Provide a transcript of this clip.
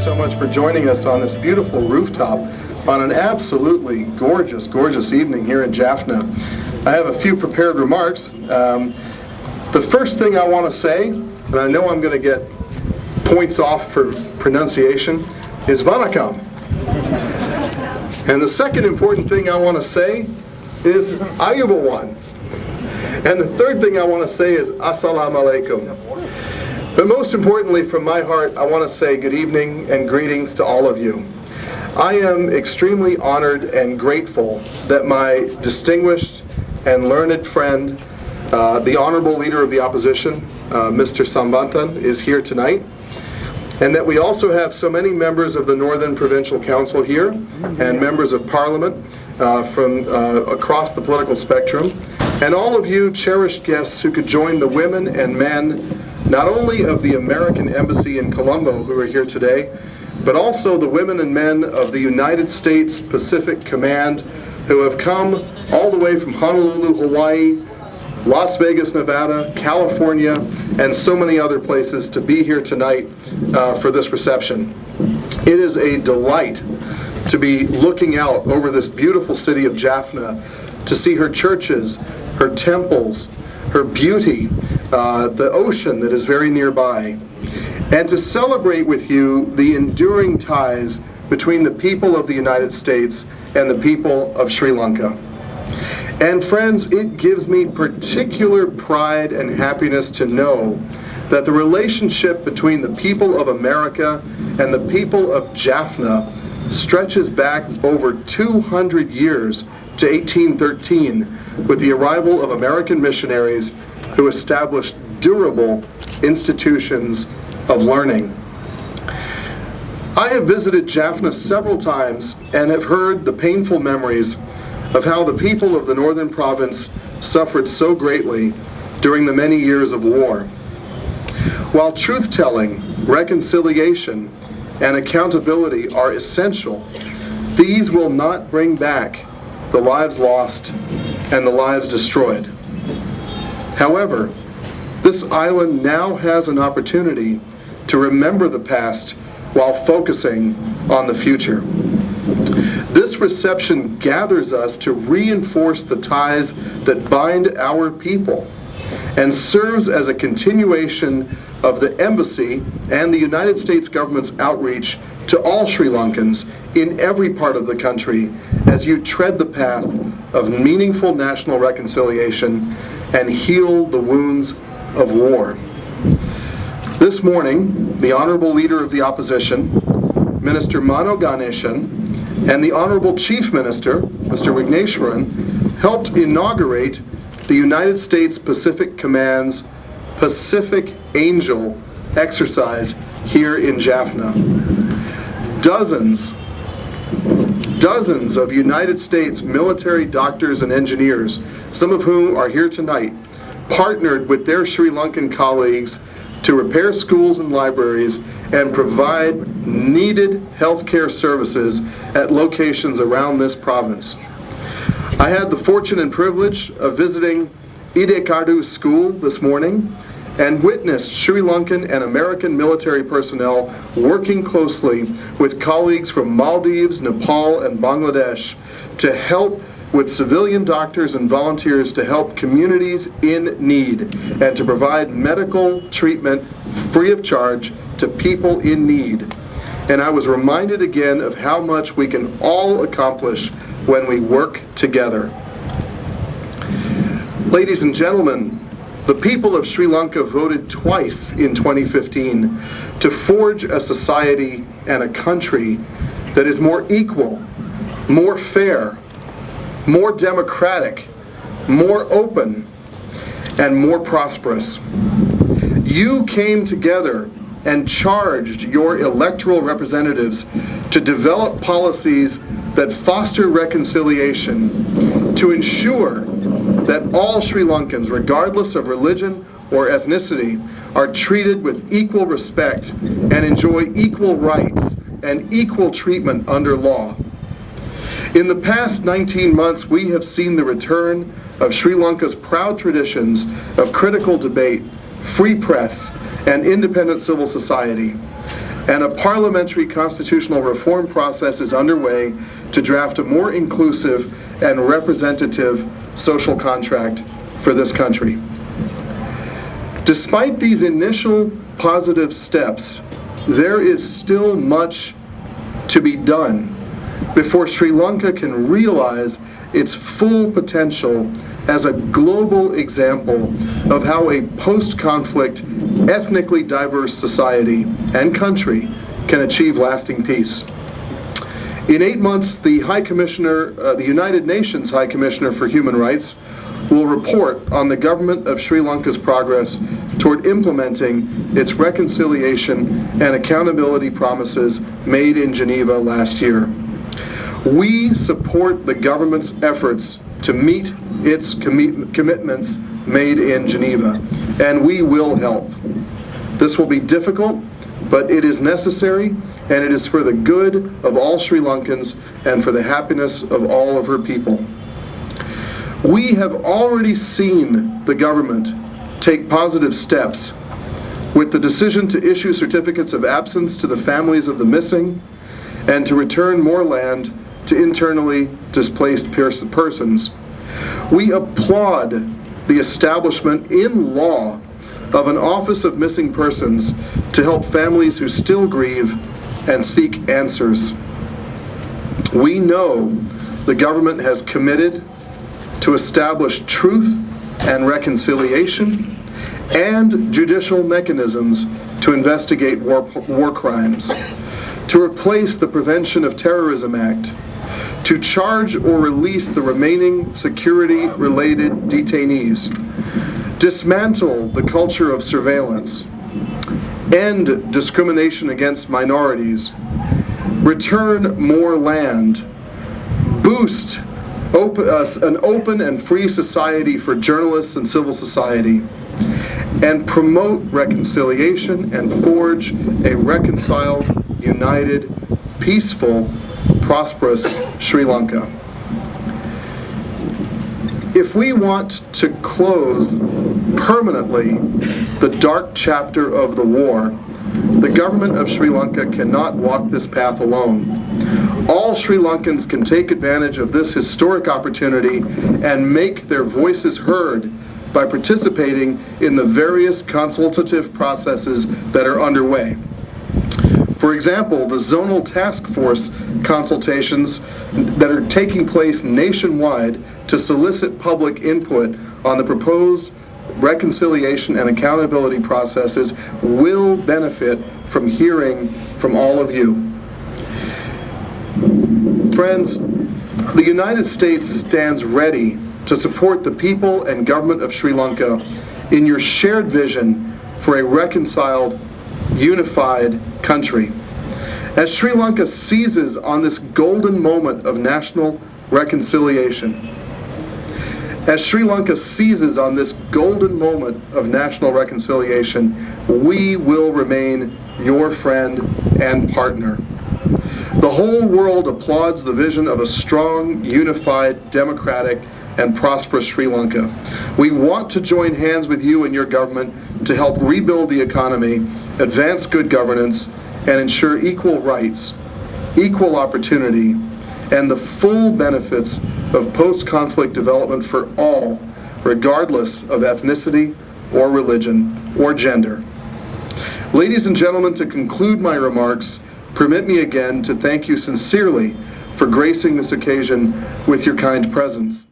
so much for joining us on this beautiful rooftop on an absolutely gorgeous, gorgeous evening here in Jaffna. I have a few prepared remarks. The first thing I want to say, and I know I'm going to get points off for pronunciation, is Vanakkam. And the second important thing I want to say is Ayubawan. And the third thing I want to say is Assalamu Alaikum. But most importantly, from my heart, I want to say good evening and greetings to all of you. I am extremely honored and grateful that my distinguished and learned friend, the Honorable Leader of the Opposition, Mr. Sambanthan, is here tonight, and that we also have so many members of the Northern Provincial Council here and members of Parliament from across the political spectrum, and all of you cherished guests who could join the women and men not only of the American Embassy in Colombo who are here today, but also the women and men of the United States Pacific Command who have come all the way from Honolulu, Hawaii, Las Vegas, Nevada, California, and so many other places to be here tonight for this reception. It is a delight to be looking out over this beautiful city of Jaffna, to see her churches, her temples, her beauty, the ocean that is very nearby, and to celebrate with you the enduring ties between the people of the United States and the people of Sri Lanka. And friends, it gives me particular pride and happiness to know that the relationship between the people of America and the people of Jaffna stretches back over 200 years to 1813 with the arrival of American missionaries who established durable institutions of learning. I have visited Jaffna several times and have heard the painful memories of how the people of the Northern Province suffered so greatly during the many years of war. While truth-telling, reconciliation, and accountability are essential, these will not bring back the lives lost and the lives destroyed. However, this island now has an opportunity to remember the past while focusing on the future. This reception gathers us to reinforce the ties that bind our people and serves as a continuation of the Embassy and the United States government's outreach to all Sri Lankans in every part of the country as you tread the path of meaningful national reconciliation and heal the wounds of war. This morning, the Honorable Leader of the Opposition, Minister Mano Ganeshan, and the Honorable Chief Minister, Mr. Wigneshwaran, helped inaugurate the United States Pacific Command's Pacific Angel exercise here in Jaffna. Dozens of United States military doctors and engineers, some of whom are here tonight, partnered with their Sri Lankan colleagues to repair schools and libraries and provide needed healthcare services at locations around this province. I had the fortune and privilege of visiting Ide Kardu School this morning and witnessed Sri Lankan and American military personnel working closely with colleagues from Maldives, Nepal, and Bangladesh to help with civilian doctors and volunteers to help communities in need and to provide medical treatment free of charge to people in need. And I was reminded again of how much we can all accomplish when we work together. Ladies and gentlemen, the people of Sri Lanka voted twice in 2015 to forge a society and a country that is more equal, more fair, more democratic, more open, and more prosperous. You came together and charged your electoral representatives to develop policies that foster reconciliation, to ensure that all Sri Lankans, regardless of religion or ethnicity, are treated with equal respect and enjoy equal rights and equal treatment under law. In the past 19 months, we have seen the return of Sri Lanka's proud traditions of critical debate, free press, and independent civil society. and a parliamentary constitutional reform process is underway to draft a more inclusive and representative social contract for this country. Despite these initial positive steps, there is still much to be done before Sri Lanka can realize its full potential as a global example of how a post-conflict, ethnically diverse society and country can achieve lasting peace. In 8 months, the United Nations High Commissioner for Human Rights will report on the government of Sri Lanka's progress toward implementing its reconciliation and accountability promises made in Geneva last year. We support the government's efforts to meet its commitments made in Geneva, and we will help. This will be difficult, but it is necessary, and it is for the good of all Sri Lankans and for the happiness of all of her people. We have already seen the government take positive steps with the decision to issue certificates of absence to the families of the missing and to return more land to internally displaced persons. We applaud the establishment in law of an Office of Missing Persons to help families who still grieve and seek answers. We know the government has committed to establish truth and reconciliation and judicial mechanisms to investigate war crimes, to replace the Prevention of Terrorism Act, to charge or release the remaining security-related detainees, dismantle the culture of surveillance, end discrimination against minorities, return more land, boost an open and free society for journalists and civil society, and promote reconciliation and forge a reconciled, united, peaceful, prosperous Sri Lanka. If we want to close permanently the dark chapter of the war, the government of Sri Lanka cannot walk this path alone. All Sri Lankans can take advantage of this historic opportunity and make their voices heard by participating in the various consultative processes that are underway. For example, the zonal task force consultations that are taking place nationwide to solicit public input on the proposed reconciliation and accountability processes will benefit from hearing from all of you. Friends, the United States stands ready to support the people and government of Sri Lanka in your shared vision for a reconciled, unified country. As Sri Lanka seizes on this golden moment of national reconciliation, as Sri Lanka seizes on this golden moment of national reconciliation, we will remain your friend and partner. The whole world applauds the vision of a strong, unified, democratic, and prosperous Sri Lanka. We want to join hands with you and your government to help rebuild the economy, advance good governance, and ensure equal rights, equal opportunity, and the full benefits of post-conflict development for all, regardless of ethnicity or religion or gender. Ladies and gentlemen, to conclude my remarks, permit me again to thank you sincerely for gracing this occasion with your kind presence.